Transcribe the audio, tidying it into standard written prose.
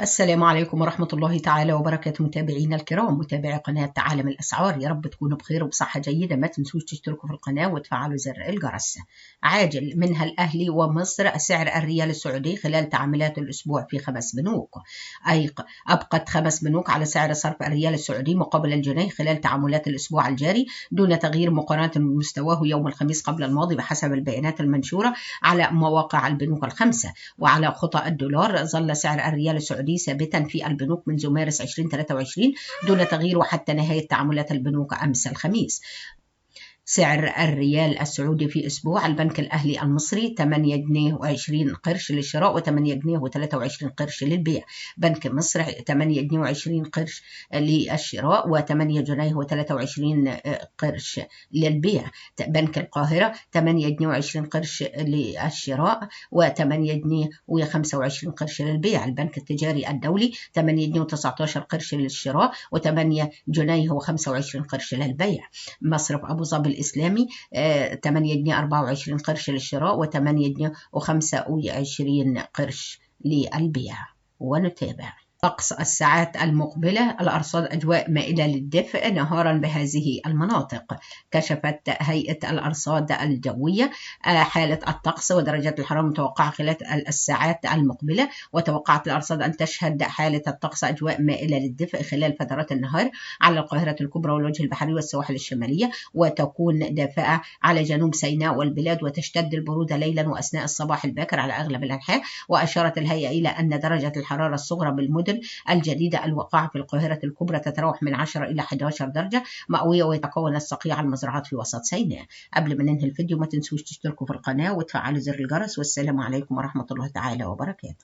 السلام عليكم ورحمة الله تعالى وبركاته. متابعينا الكرام، متابعي قناة عالم الأسعار، يا رب تكونوا بخير وبصحة جيدة. ما تنسوش تشتركوا في القناة وتفعلوا زر الجرس. عاجل منها الأهلي ومصر، سعر الريال السعودي خلال تعاملات الأسبوع في 5 بنوك. أبقت 5 بنوك على سعر صرف الريال السعودي مقابل الجنيه خلال تعاملات الأسبوع الجاري دون تغيير مقارنة بمستواه يوم الخميس قبل الماضي بحسب البيانات المنشورة على مواقع البنوك الخمسة. وعلى خطى الدولار، ظل سعر الريال السعودي ثابتا في البنوك منذ مارس 2023 دون تغيير وحتى نهاية تعاملات البنوك أمس الخميس. سعر الريال السعودي في أسبوع البنك الأهلي المصري 8 جنيه و20 قرش للشراء و8 جنيه و23 قرش للبيع. بنك مصر 8 جنيه و20 قرش للشراء و8 جنيه و23 قرش للبيع. بنك القاهرة 8 جنيه و20 قرش للشراء و8 جنيه و25 قرش للبيع. البنك التجاري الدولي 8 جنيه و19 قرش للشراء و8 جنيه و25 قرش للبيع. مصرف أبو ظبي الإسلامي 8 جنيه 24 قرش للشراء و8 جنيه و25 قرش للبيع. ونتابع طقس الساعات المقبلة. الأرصاد أجواء مائلة للدفء نهارا بهذه المناطق. كشفت هيئة الأرصاد الجوية حالة الطقس ودرجات الحرارة المتوقعة خلال الساعات المقبلة. وتوقعت الأرصاد أن تشهد حالة الطقس أجواء مائلة للدفء خلال فترات النهار على القاهرة الكبرى والوجه البحري والسواحل الشمالية، وتكون دافئة على جنوب سيناء والبلاد، وتشتد البرودة ليلا وأثناء الصباح الباكر على أغلب الأنحاء. وأشارت الهيئة إلى أن درجة الحرارة الصغرى بالمدن الجديدة الواقعة في القاهرة الكبرى تتراوح من 10 إلى 11 درجة مئوية، ويتكون الصقيع المزروعات في وسط سيناء. قبل ما ننهي الفيديو ما تنسوش تشتركوا في القناة وتفعلوا زر الجرس، والسلام عليكم ورحمة الله تعالى وبركاته.